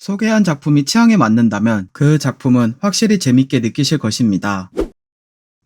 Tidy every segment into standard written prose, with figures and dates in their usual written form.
소개한 작품이 취향에 맞는다면 그 작품은 확실히 재밌게 느끼실 것입니다.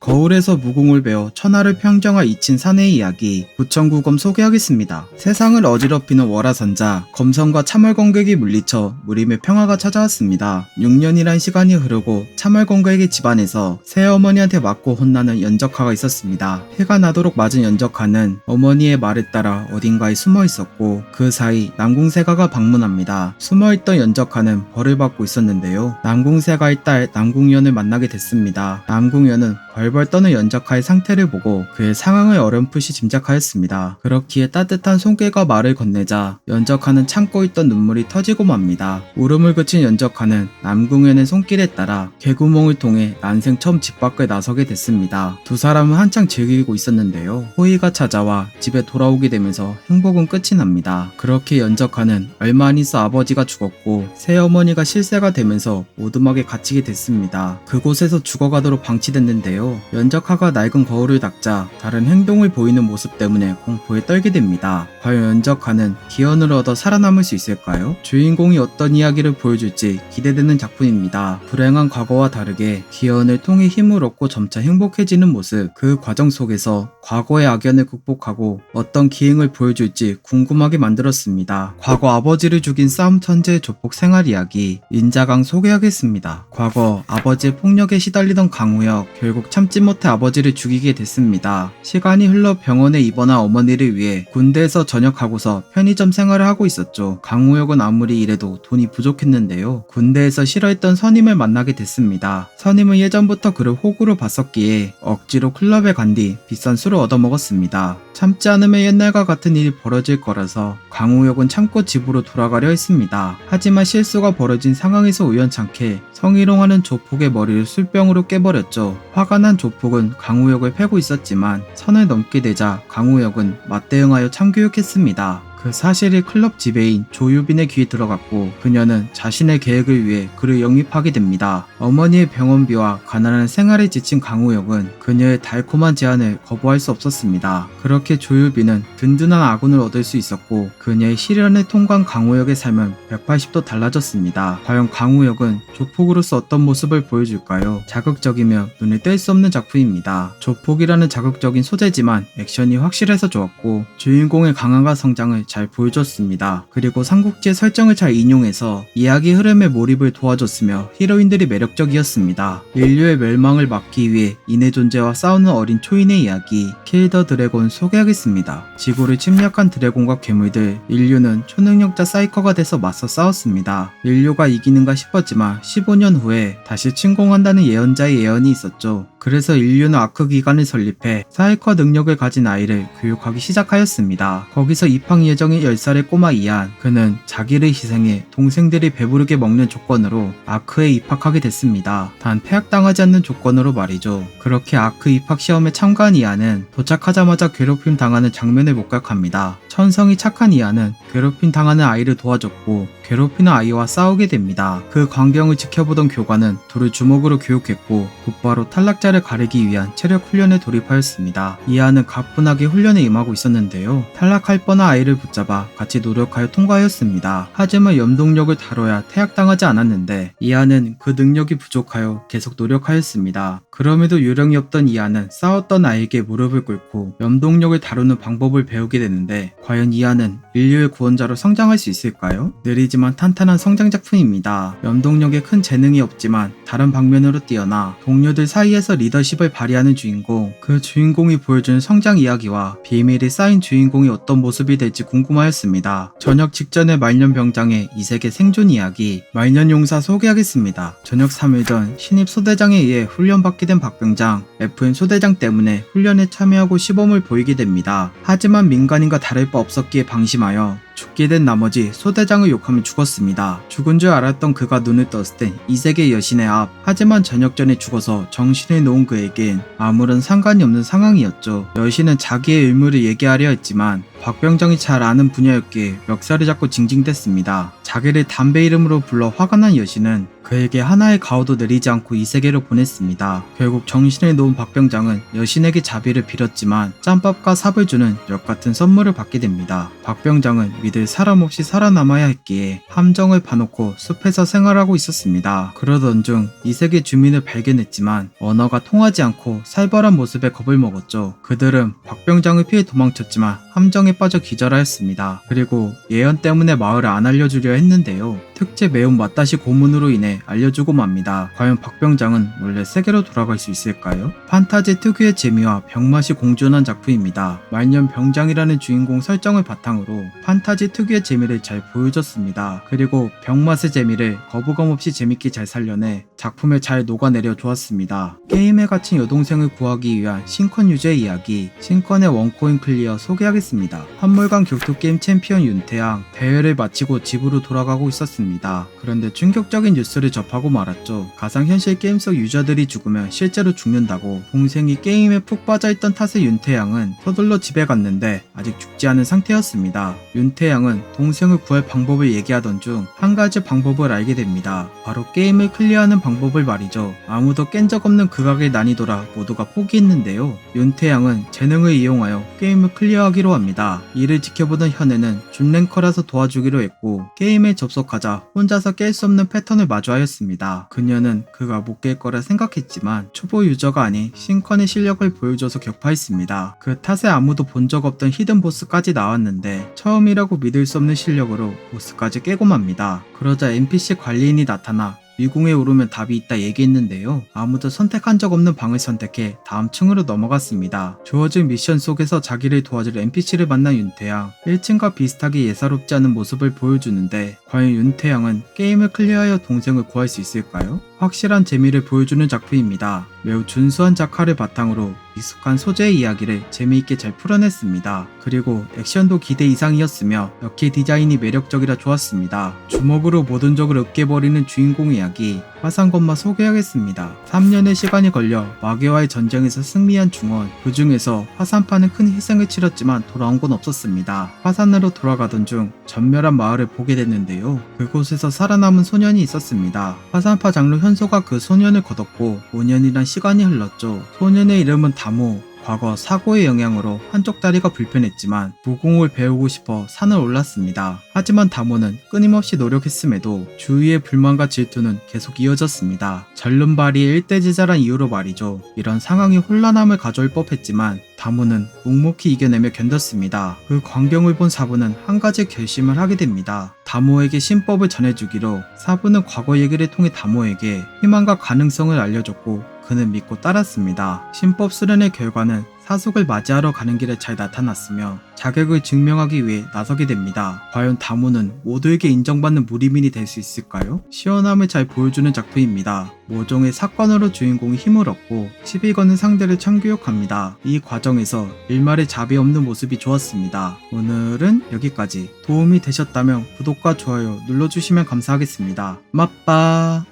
거울에서 무공을 배워 천하를 평정할 이친 사내의 이야기 부천구검 소개하겠습니다. 세상을 어지럽히는 월화선자 검성과 참월검객이 물리쳐 무림의 평화가 찾아왔습니다. 6년이란 시간이 흐르고 참월검객의 집안에서 새어머니한테 맞고 혼나는 연적하가 있었습니다. 해가 나도록 맞은 연적하는 어머니의 말에 따라 어딘가에 숨어 있었고 그 사이 남궁세가가 방문합니다. 숨어있던 연적하는 벌을 받고 있었는데요. 남궁세가의 딸 남궁연을 만나게 됐습니다. 남궁연은 벌벌 떠는 연적하의 상태를 보고 그의 상황을 어렴풋이 짐작하였습니다. 그렇기에 따뜻한 손길과 말을 건네자 연적하는 참고 있던 눈물이 터지고 맙니다. 울음을 그친 연적하는 남궁연의 손길에 따라 개구멍을 통해 난생 처음 집 밖에 나서게 됐습니다. 두 사람은 한창 즐기고 있었는데요. 호의가 찾아와 집에 돌아오게 되면서 행복은 끝이 납니다. 그렇게 연적하는 얼마 안 있어 아버지가 죽었고 새어머니가 실세가 되면서 오두막에 갇히게 됐습니다. 그곳에서 죽어가도록 방치됐는데요. 연적하가 낡은 거울을 닦자 다른 행동을 보이는 모습 때문에 공포에 떨게 됩니다. 과연 연적하는 기원을 얻어 살아남을 수 있을까요? 주인공이 어떤 이야기를 보여줄지 기대되는 작품입니다. 불행한 과거와 다르게 기원을 통해 힘을 얻고 점차 행복해지는 모습, 그 과정 속에서 과거의 악연을 극복하고 어떤 기행을 보여줄지 궁금하게 만들었습니다. 과거 아버지를 죽인 싸움 천재의 조폭 생활 이야기 인자강 소개하겠습니다. 과거 아버지의 폭력에 시달리던 강우혁, 결국 참지 못해 아버지를 죽이게 됐습니다. 시간이 흘러 병원에 입원한 어머니를 위해 군대에서 전역하고서 편의점 생활을 하고 있었죠. 강우혁은 아무리 일해도 돈이 부족했는데요. 군대에서 싫어했던 선임을 만나게 됐습니다. 선임은 예전부터 그를 호구로 봤었기에 억지로 클럽에 간 뒤 비싼 술을 얻어먹었습니다. 참지 않으면 옛날과 같은 일이 벌어질 거라서 강우혁은 참고 집으로 돌아가려 했습니다. 하지만 실수가 벌어진 상황에서 우연찮게 성희롱하는 조폭의 머리를 술병으로 깨버렸죠. 화가 난 조폭은 강우혁을 패고 있었지만 선을 넘게 되자 강우혁은 맞대응하여 참교육했습니다. 그 사실이 클럽 지배인 조유빈의 귀에 들어갔고 그녀는 자신의 계획을 위해 그를 영입하게 됩니다. 어머니의 병원비와 가난한 생활에 지친 강우혁은 그녀의 달콤한 제안을 거부할 수 없었습니다. 그렇게 조유빈은 든든한 아군을 얻을 수 있었고 그녀의 시련을 통과한 강우혁의 삶은 180도 달라졌습니다. 과연 강우혁은 조폭으로서 어떤 모습을 보여줄까요? 자극적이며 눈에 뗄 수 없는 작품입니다. 조폭이라는 자극적인 소재지만 액션이 확실해서 좋았고 주인공의 강함과 성장을 잘 보여줬습니다. 그리고 삼국지의 설정을 잘 인용해서 이야기 흐름에 몰입을 도와줬으며 히로인들이 매력적이었습니다. 인류의 멸망을 막기 위해 인의 존재와 싸우는 어린 초인의 이야기 킬 더 드래곤 소개하겠습니다. 지구를 침략한 드래곤과 괴물들, 인류는 초능력자 사이커가 돼서 맞서 싸웠습니다. 인류가 이기는가 싶었지만 15년 후에 다시 침공한다는 예언자의 예언이 있었죠. 그래서 인류는 아크 기관을 설립해 사이커 능력을 가진 아이를 교육하기 시작하였습니다. 거기서 입학 예정인 10살의 꼬마 이안, 그는 자기를 희생해 동생들이 배부르게 먹는 조건으로 아크에 입학하게 됐습니다. 단 퇴학당하지 않는 조건으로 말이죠. 그렇게 아크 입학 시험에 참가한 이안은 도착하자마자 괴롭힘 당하는 장면을 목격합니다. 천성이 착한 이안은 괴롭힘 당하는 아이를 도와줬고 괴롭히는 아이와 싸우게 됩니다. 그 광경을 지켜보던 교관은 둘을 주먹으로 교육했고 곧바로 탈락자를 가리기 위한 체력 훈련에 돌입하였습니다. 이안은 가뿐하게 훈련에 임하고 있었는데요. 탈락할 뻔한 아이를 붙잡아 같이 노력하여 통과하였습니다. 하지만 염동력을 다뤄야 퇴학당하지 않았는데 이안은 그 능력이 부족하여 계속 노력하였습니다. 그럼에도 요령이 없던 이안은 싸웠던 아이에게 무릎을 꿇고 염동력을 다루는 방법을 배우게 되는데 과연 이안은 인류의 구원자로 성장할 수 있을까요? 느리지만 탄탄한 성장 작품입니다. 염동력에 큰 재능이 없지만 다른 방면으로 뛰어나 동료들 사이에서 리더십을 발휘하는 주인공, 그 주인공이 보여주는 성장 이야기와 비밀이 쌓인 주인공이 어떤 모습이 될지 궁금하였습니다. 저녁 직전에 말년병장의 이세계 생존 이야기 말년용사 소개하겠습니다. 저녁 3일 전 신입 소대장에 의해 훈련받게 된 박병장, FN 소대장 때문에 훈련에 참여하고 시범을 보이게 됩니다. 하지만 민간인과 다를 바 없었기에 방심하여 죽게 된 나머지 소대장을 욕하며 죽었습니다. 죽은 줄 알았던 그가 눈을 떴을 땐 이세계 여신의 앞, 하지만 저녁 전에 죽어서 정신을 놓은 그에겐 아무런 상관이 없는 상황이었죠. 여신은 자기의 의무를 얘기하려 했지만 박병장이 잘 아는 분야였기에 멱살을 잡고 징징댔습니다. 자기를 담배 이름으로 불러 화가 난 여신은 그에게 하나의 가오도 내리지 않고 이 세계로 보냈습니다. 결국 정신을 놓은 박병장은 여신에게 자비를 빌었지만 짬밥과 삽을 주는 역같은 선물을 받게 됩니다. 박병장은 믿을 사람 없이 살아남아야 했기에 함정을 파놓고 숲에서 생활하고 있었습니다. 그러던 중 이색의 주민을 발견했지만 언어가 통하지 않고 살벌한 모습에 겁을 먹었죠. 그들은 박병장을 피해 도망쳤지만 함정에 빠져 기절하였습니다. 그리고 예언 때문에 마을을 안 알려주려 했는데요. 특제 매운 맛다시 고문으로 인해 알려주고 맙니다. 과연 박병장은 원래 세계로 돌아갈 수 있을까요? 판타지 특유의 재미와 병맛이 공존한 작품입니다. 말년 병장이라는 주인공 설정을 바탕으로 판타지 특유의 재미를 잘 보여줬습니다. 그리고 병맛의 재미를 거부감 없이 재밌게 잘 살려내 작품에 잘 녹아내려 좋았습니다. 게임에 갇힌 여동생을 구하기 위한 신컨 유저의 이야기, 신컨의 원코인 클리어 소개하겠습니다. 한물간 격투게임 챔피언 윤태양 대회를 마치고 집으로 돌아가고 있었습니다. 그런데 충격적인 뉴스를 접하고 말았죠. 가상현실 게임 속 유저들이 죽으면 실제로 죽는다고. 동생이 게임에 푹 빠져있던 탓에 윤태양은 서둘러 집에 갔는데 아직 죽지 않은 상태였습니다. 윤태양은 동생을 구할 방법을 얘기하던 중 한 가지 방법을 알게 됩니다. 바로 게임을 클리어하는 방법을 말이죠. 아무도 깬 적 없는 극악의 난이도라 모두가 포기했는데요. 윤태양은 재능을 이용하여 게임을 클리어하기로 합니다. 이를 지켜보던 현애는 준랭커라서 도와주기로 했고 게임에 접속하자 혼자서 깰 수 없는 패턴을 마주하였습니다. 그녀는 그가 못 깰 거라 생각했지만 초보 유저가 아닌 신컨의 실력을 보여줘서 격파했습니다. 그 탓에 아무도 본 적 없던 히든 보스까지 나왔는데 처음이라고 믿을 수 없는 실력으로 보스까지 깨고 맙니다. 그러자 NPC 관리인이 나타나 위궁에 오르면 답이 있다 얘기했는데요. 아무도 선택한 적 없는 방을 선택해 다음 층으로 넘어갔습니다. 주어진 미션 속에서 자기를 도와줄 NPC를 만난 윤태양. 1층과 비슷하게 예사롭지 않은 모습을 보여주는데 과연 윤태양은 게임을 클리어하여 동생을 구할 수 있을까요? 확실한 재미를 보여주는 작품입니다. 매우 준수한 작화를 바탕으로 익숙한 소재의 이야기를 재미있게 잘 풀어냈습니다. 그리고 액션도 기대 이상이었으며 역시 디자인이 매력적이라 좋았습니다. 주먹으로 모든 적을 으깨버리는 주인공 이야기 화산건마 소개하겠습니다. 3년의 시간이 걸려 마계와의 전쟁에서 승리한 중원. 그 중에서 화산파는 큰 희생을 치렀지만 돌아온 건 없었습니다. 화산으로 돌아가던 중 전멸한 마을을 보게 됐는데요. 그곳에서 살아남은 소년이 있었습니다. 화산파 장로 현소가 그 소년을 거뒀고 5년이란 시간이 흘렀죠. 소년의 이름은 다모. 과거 사고의 영향으로 한쪽 다리가 불편했지만 무공을 배우고 싶어 산을 올랐습니다. 하지만 다모는 끊임없이 노력했음에도 주위의 불만과 질투는 계속 이어졌습니다. 전륜발이의 일대지자란 이유로 말이죠. 이런 상황이 혼란함을 가져올 법했지만 다모는 묵묵히 이겨내며 견뎠습니다. 그 광경을 본 사부는 한 가지 결심을 하게 됩니다. 다모에게 신법을 전해주기로. 사부는 과거 얘기를 통해 다모에게 희망과 가능성을 알려줬고 그는 믿고 따랐습니다. 신법 수련의 결과는 사숙을 맞이하러 가는 길에 잘 나타났으며 자격을 증명하기 위해 나서게 됩니다. 과연 다모는 모두에게 인정받는 무리민이 될 수 있을까요? 시원함을 잘 보여주는 작품입니다. 모종의 사건으로 주인공이 힘을 얻고 시비 거는 상대를 참교육합니다. 이 과정에서 일말의 자비 없는 모습이 좋았습니다. 오늘은 여기까지. 도움이 되셨다면 구독과 좋아요 눌러주시면 감사하겠습니다. 맛빠.